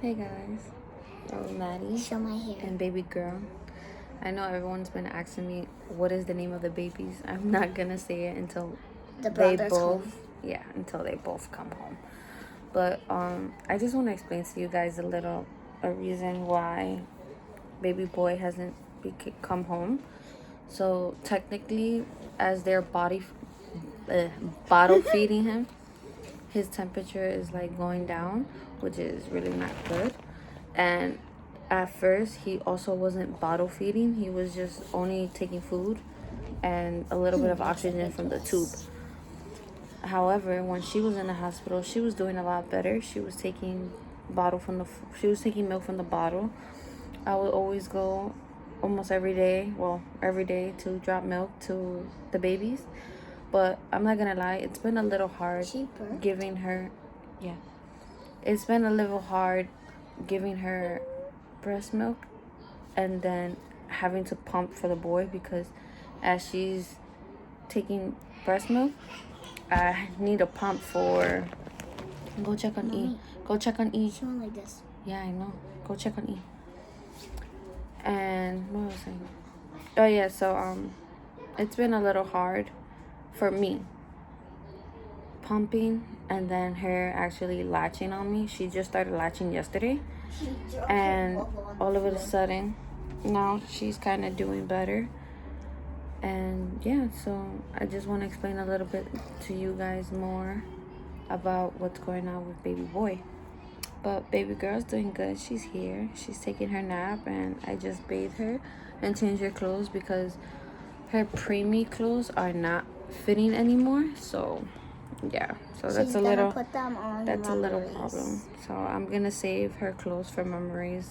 Hey guys, that was Maddie Show my hair. and baby girl. I know everyone's been asking me what is the name of the babies. I'm not gonna say it until The they brothers both home. until they both come home. But I just want to explain to you guys a reason why baby boy hasn't come home. So technically, as they're bottle feeding him, his temperature is like going down, which is really not good. And at first he also wasn't bottle feeding, he was just only taking food and a little bit of oxygen from the tube. However, when she was in the hospital, she was doing a lot better. She was taking milk from the bottle. I would always go almost every day to drop milk to the babies. But I'm not gonna lie, it's been a little hard giving her it's been a little hard giving her breast milk and then having to pump for the boy, because as she's taking breast milk, I need a pump for. Go check on E. Go check on E. She went like this. Yeah, I know. Go check on E. And what was I saying? Oh yeah, so it's been a little hard for me pumping and then her actually latching on me. She just started latching yesterday, and all of a sudden now she's kind of doing better. And yeah, so I just want to explain a little bit to you guys more about what's going on with baby boy. But baby girl's doing good. She's here, she's taking her nap, and I just bathed her and changed her clothes because her preemie clothes are not fitting anymore. So yeah, so that's a little problem. So I'm gonna save her clothes for memories.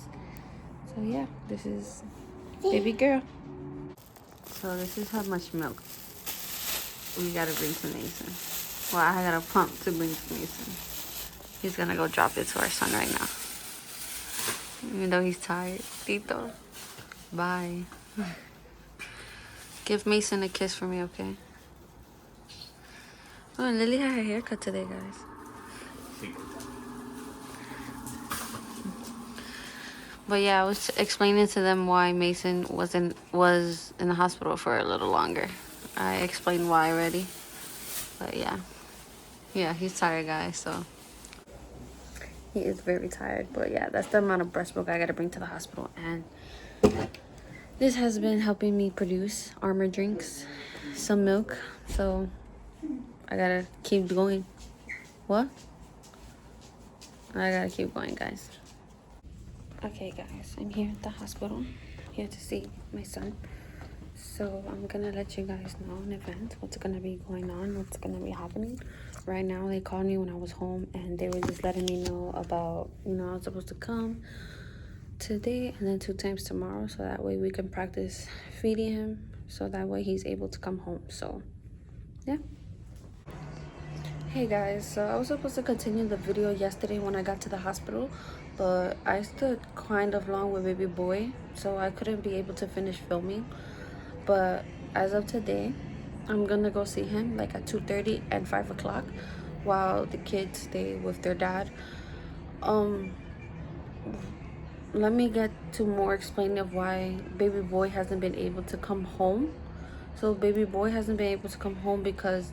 So yeah, this is baby girl. So this is how much milk we gotta bring to Mason. Well, I gotta pump to bring to Mason. He's gonna go drop it to our son right now, even though he's tired. Tito, bye. Give Mason a kiss for me, okay? Oh, and Lily had her haircut today, guys. But yeah, I was explaining to them why Mason was in the hospital for a little longer. I explained why already. But yeah, he's tired, guys. So he is very tired. But yeah, that's the amount of breast milk I gotta bring to the hospital, and this has been helping me produce Armor drinks, some milk. So I gotta keep going. What? I gotta keep going, guys. Okay, guys, I'm here at the hospital, here to see my son. So I'm gonna let you guys know in advance what's gonna be going on, what's gonna be happening. Right now, they called me when I was home, and they were just letting me know about, I was supposed to come today and then 2 times tomorrow, so that way we can practice feeding him, so that way he's able to come home. So yeah. Hey guys, so I was supposed to continue the video yesterday when I got to the hospital, but I stood kind of long with baby boy, so I couldn't be able to finish filming. But as of today, I'm gonna go see him like at 2:30 and 5 o'clock while the kids stay with their dad. Let me get to more explaining of why baby boy hasn't been able to come home. So baby boy hasn't been able to come home because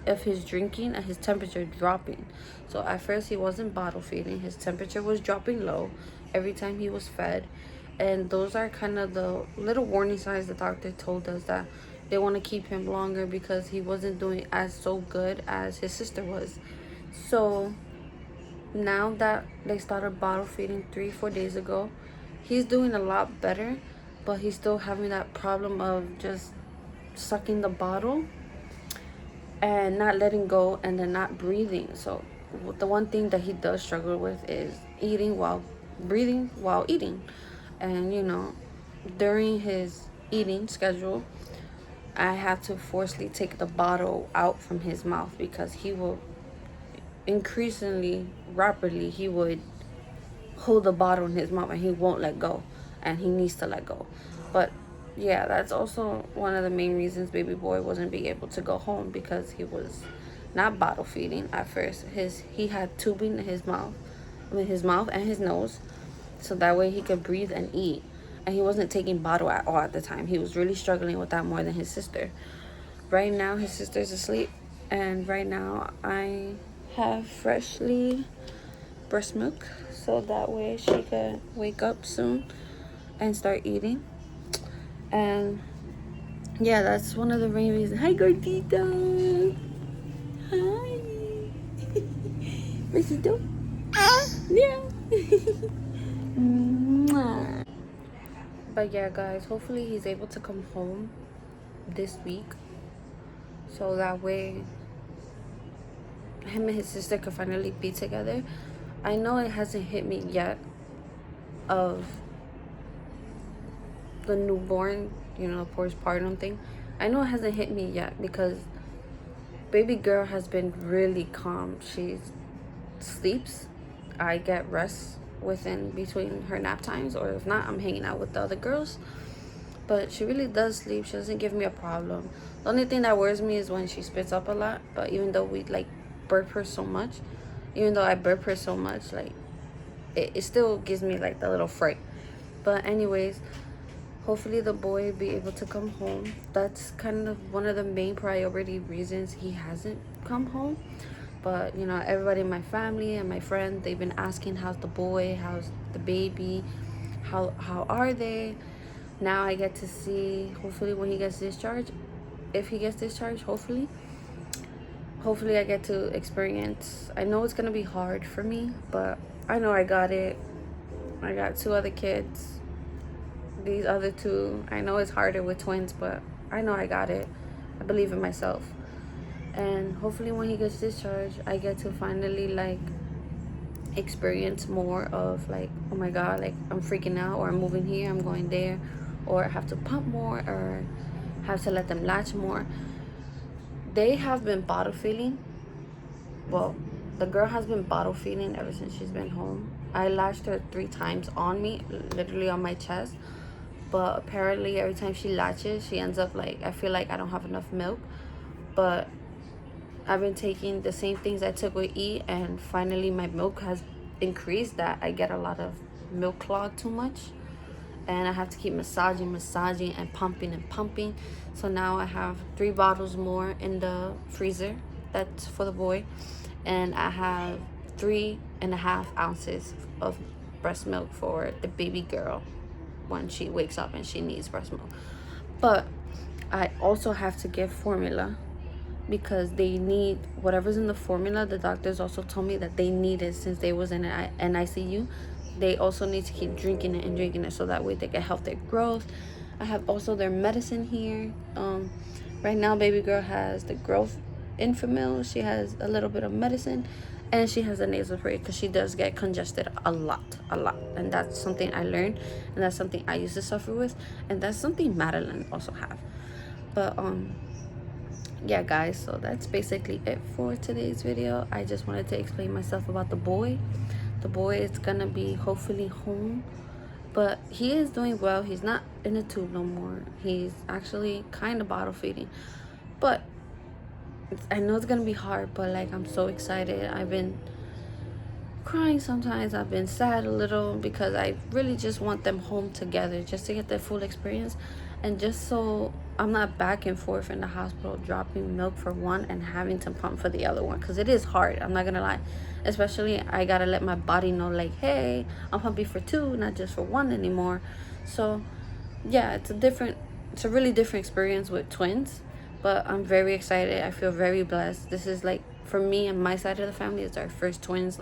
of his drinking and his temperature dropping. So at first he wasn't bottle feeding, his temperature was dropping low every time he was fed, and those are kind of the little warning signs the doctor told us that they want to keep him longer because he wasn't doing as so good as his sister was. So now that they started bottle feeding 3-4 days ago, he's doing a lot better, but he's still having that problem of just sucking the bottle and not letting go, and then not breathing. So the one thing that he does struggle with is breathing while eating. And during his eating schedule, I have to forcefully take the bottle out from his mouth because he will increasingly rapidly he would hold the bottle in his mouth and he won't let go, and he needs to let go. But yeah, that's also one of the main reasons baby boy wasn't being able to go home, because he was not bottle feeding at first. He had tubing in his mouth, with his mouth and his nose, so that way he could breathe and eat. And he wasn't taking bottle at all at the time. He was really struggling with that more than his sister. Right now his sister's asleep, and right now I have freshly breast milk, so that way she could wake up soon and start eating. And yeah, that's one of the main reasons. Hi, Gordita. Hi. Besito. Yeah. Mwah. But yeah, guys, hopefully he's able to come home this week, so that way him and his sister could finally be together. I know it hasn't hit me yet of the newborn, postpartum thing. I know it hasn't hit me yet because baby girl has been really calm. She sleeps. I get rest within between her nap times, or if not, I'm hanging out with the other girls. But she really does sleep. She doesn't give me a problem. The only thing that worries me is when she spits up a lot. But even though we burp her so much, even though I burp her so much, it still gives me the little fright. But anyways, hopefully the boy be able to come home. That's kind of one of the main priority reasons he hasn't come home. But everybody in my family and my friends, they've been asking, how's the boy, how's the baby, how are they. Now I get to see, hopefully when he gets discharged, if he gets discharged, hopefully I get to experience. I know it's gonna be hard for me, but I know I got it. I got 2 other kids. These other 2, I know it's harder with twins, but I know I got it. I believe in myself. And hopefully when he gets discharged, I get to finally experience more of oh my god, I'm freaking out, or I'm moving here, I'm going there, or I have to pump more, or have to let them latch more. They have been bottle feeding. Well, the girl has been bottle feeding ever since she's been home. I latched her 3 times on me, literally on my chest. But apparently every time she latches, she ends up I feel like I don't have enough milk. But I've been taking the same things I took with E, and finally my milk has increased, that I get a lot of milk clog too much. And I have to keep massaging and pumping. So now I have 3 bottles more in the freezer. That's for the boy. And I have 3.5 ounces of breast milk for the baby girl when she wakes up and she needs breast milk. But I also have to give formula, because they need whatever's in the formula. The doctors also told me that they need it since they was in an ICU. They also need to keep drinking it so that way they can help their growth. I have also their medicine here. Right now baby girl has the growth Enfamil. She has a little bit of medicine, and she has a nasal spray because she does get congested a lot. And that's something I learned, and that's something I used to suffer with, and that's something Madeline also have. But yeah guys, so that's basically it for today's video. I just wanted to explain myself about the boy. The boy is gonna be hopefully home, but he is doing well. He's not in a tube no more. He's actually kind of bottle feeding, but I know it's gonna be hard, but I'm so excited. I've been crying sometimes. I've been sad a little, because I really just want them home together, just to get the full experience, and just so I'm not back and forth in the hospital dropping milk for one and having to pump for the other one, because it is hard. I'm not gonna lie. Especially I gotta let my body know hey, I'm pumping for 2, not just for 1 anymore. So yeah, it's a really different experience with twins. But I'm very excited. I feel very blessed. This is for me and my side of the family, it's our first twins.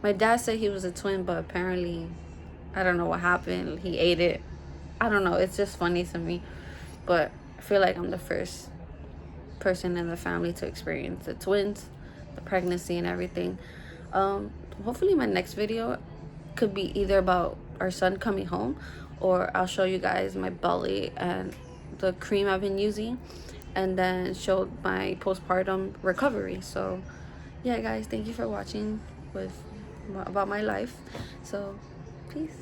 My dad said he was a twin, but apparently I don't know what happened. He ate it. I don't know. It's just funny to me. But I feel like I'm the first person in the family to experience the twins, the pregnancy and everything. Hopefully my next video could be either about our son coming home, or I'll show you guys my belly and the cream I've been using, and then show my postpartum recovery. So yeah guys, thank you for watching about my life. So peace.